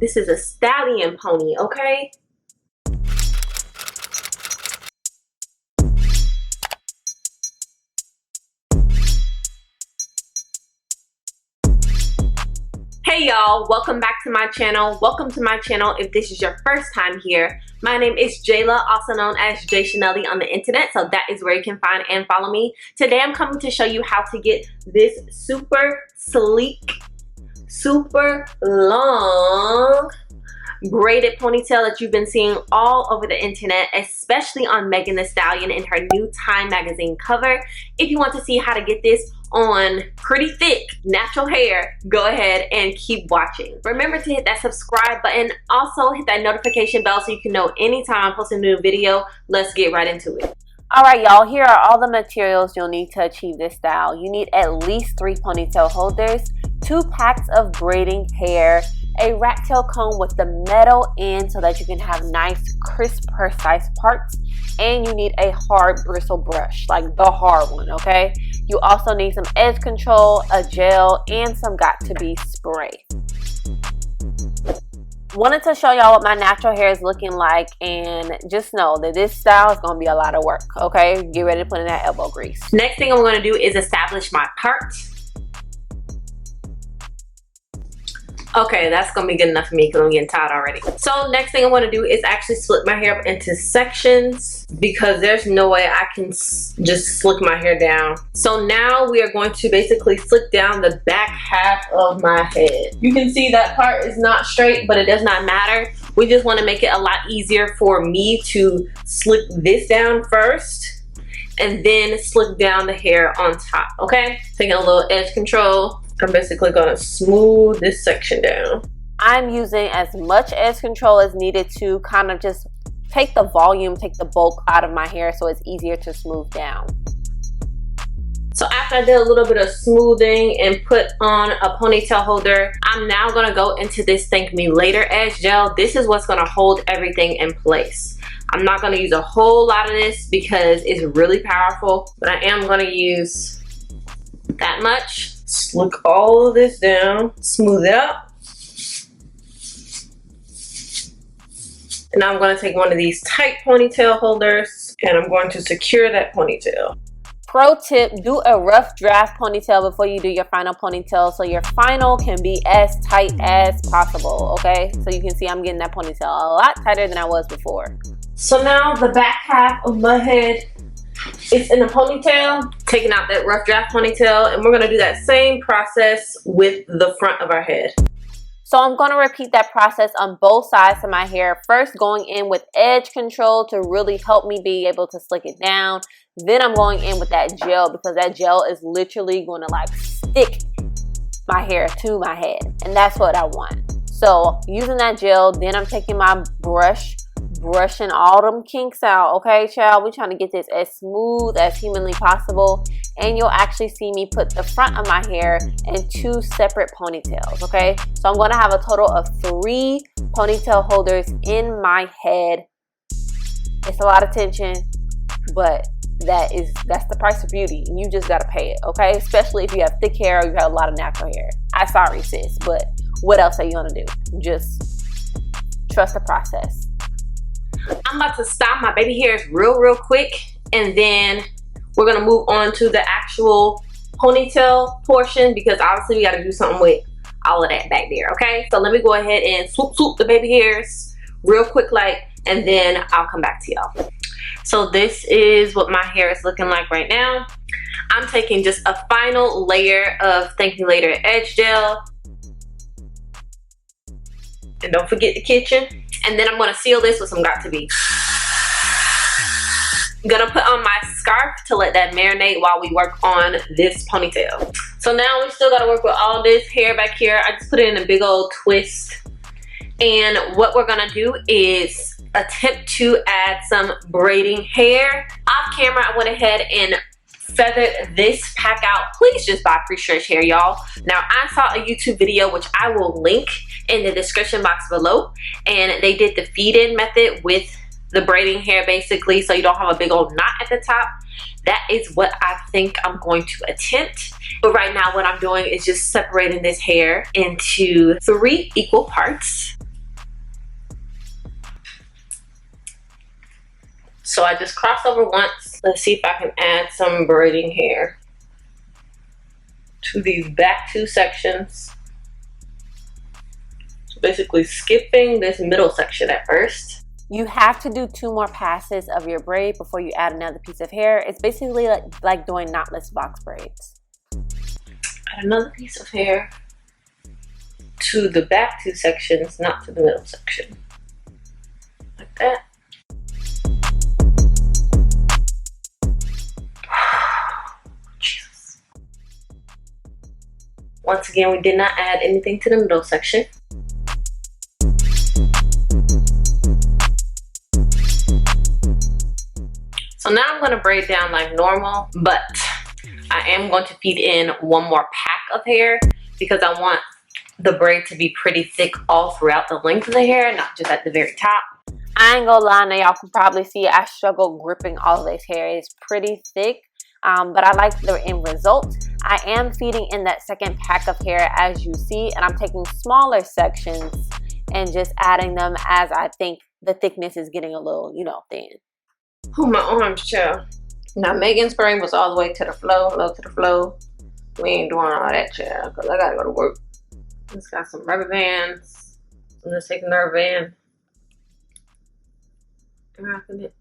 This is a stallion pony, okay? Hey y'all, welcome back to my channel. Welcome to my channel if this is your first time here. My name is Jaila, also known as JaiChanellie on the internet, so that is where you can find and follow me. Today I'm coming to show you how to get this super sleek, super long braided ponytail that you've been seeing all over the internet, especially on Megan Thee Stallion in her new Time magazine cover. If you want to see how to get this on pretty thick natural hair, go ahead and keep watching. Remember to hit that subscribe button, also hit that notification bell so you can know anytime I'm posting a new video. Let's get right into it. Alright y'all, here are all the materials you'll need to achieve this style. You need at least 3 ponytail holders, 2 packs of braiding hair, a rat tail comb with the metal end so that you can have nice, crisp, precise parts, and you need a hard bristle brush, like the hard one, okay? You also need some edge control, a gel, and some got-to-be spray. Wanted to show y'all what my natural hair is looking like, and just know that this style is going to be a lot of work, okay? Get ready to put in that elbow grease. Next thing I'm going to do is establish my parts. Okay, that's gonna be good enough for me because I'm getting tired already. So next thing I want to do is actually split my hair up into sections because there's no way I can just slick my hair down. So now we are going to basically slick down the back half of my head. You can see that part is not straight, but it does not matter. We just want to make it a lot easier for me to slick this down first and then slick down the hair on top, okay? Taking a little edge control. I'm basically gonna smooth this section down. I'm using as much edge control as needed to kind of just take the volume, take the bulk out of my hair so it's easier to smooth down. So after I did a little bit of smoothing and put on a ponytail holder, I'm now gonna go into this Thank Me Later edge gel. This is what's gonna hold everything in place. I'm not gonna use a whole lot of this because it's really powerful, but I am gonna use that much. Slick all of this down, smooth it up. And now I'm going to take one of these tight ponytail holders and I'm going to secure that ponytail. Pro tip, do a rough draft ponytail before you do your final ponytail so your final can be as tight as possible, okay? So you can see I'm getting that ponytail a lot tighter than I was before. So now the back half of my head is in a ponytail, taking out that rough draft ponytail, and we're going to do that same process with the front of our head. So I'm going to repeat that process on both sides of my hair. First going in with edge control to really help me be able to slick it down. Then I'm going in with that gel because that gel is literally going to like stick my hair to my head, and that's what I want. So using that gel, then I'm taking my brush, brushing all them kinks out, okay child? We're trying to get this as smooth as humanly possible, and you'll actually see me put the front of my hair in 2 separate ponytails, okay? So I'm going to have a total of 3 ponytail holders in my head. It's a lot of tension, but that's the price of beauty, and you just gotta pay it, okay? Especially if you have thick hair or you have a lot of natural hair. I'm sorry sis, but what else are you gonna do? Just trust the process. I'm about to stop my baby hairs real quick, and then we're gonna move on to the actual ponytail portion because obviously we gotta do something with all of that back there, okay? So let me go ahead and swoop the baby hairs real quick like, and then I'll come back to y'all. So this is what my hair is looking like right now. I'm taking just a final layer of Thank Me Later edge gel. And don't forget the kitchen. And then I'm going to seal this with some got-to-be. I'm going to put on my scarf to let that marinate while we work on this ponytail. So now we still got to work with all this hair back here. I just put it in a big old twist. And what we're going to do is attempt to add some braiding hair. Off camera, I went ahead and feathered this pack out. Please just buy pre-stretch hair, y'all. Now, I saw a YouTube video, which I will link in the description box below, and they did the feed-in method with the braiding hair basically, so you don't have a big old knot at the top. That is what I think I'm going to attempt. But right now what I'm doing is just separating this hair into 3 equal parts. So I just crossed over once. Let's see if I can add some braiding hair to these back 2 sections. So basically skipping this middle section at first. You have to do 2 more passes of your braid before you add another piece of hair. It's basically like doing knotless box braids. Add another piece of hair to the back 2 sections, not to the middle section. Like that. Jesus. Once again, we did not add anything to the middle section. So now I'm going to braid down like normal, but I am going to feed in 1 more pack of hair because I want the braid to be pretty thick all throughout the length of the hair, not just at the very top. I ain't gonna lie, now y'all can probably see I struggle gripping all of this hair. It's pretty thick, but I like the end result. I am feeding in that 2nd pack of hair as you see, and I'm taking smaller sections and just adding them as I think the thickness is getting a little, you know, thin. Oh, my arms, child. Now, Megan's braid was all the way to the flow, low to the flow. We ain't doing all that, child, because I gotta go to work. Just got some rubber bands. I'm gonna take another band and wrapping it.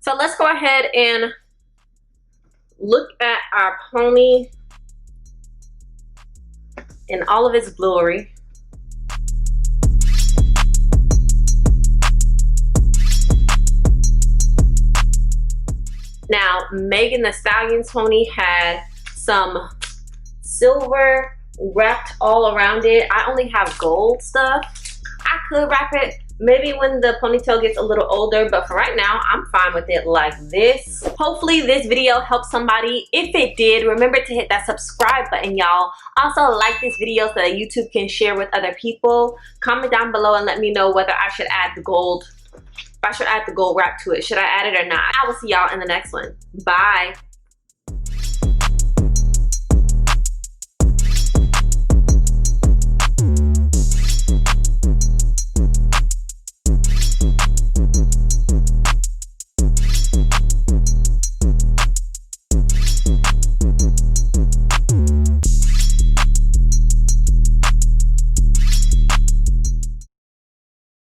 So let's go ahead and look at our pony in all of its glory. Now, Megan Thee Stallion's pony had some silver wrapped all around it. I only have gold stuff. I could wrap it maybe when the ponytail gets a little older, but for right now, I'm fine with it like this. Hopefully this video helped somebody. If it did, remember to hit that subscribe button, y'all. Also, like this video so that YouTube can share with other people. Comment down below and let me know whether I should add the gold, if I should add the gold wrap to it. Should I add it or not? I will see y'all in the next one. Bye.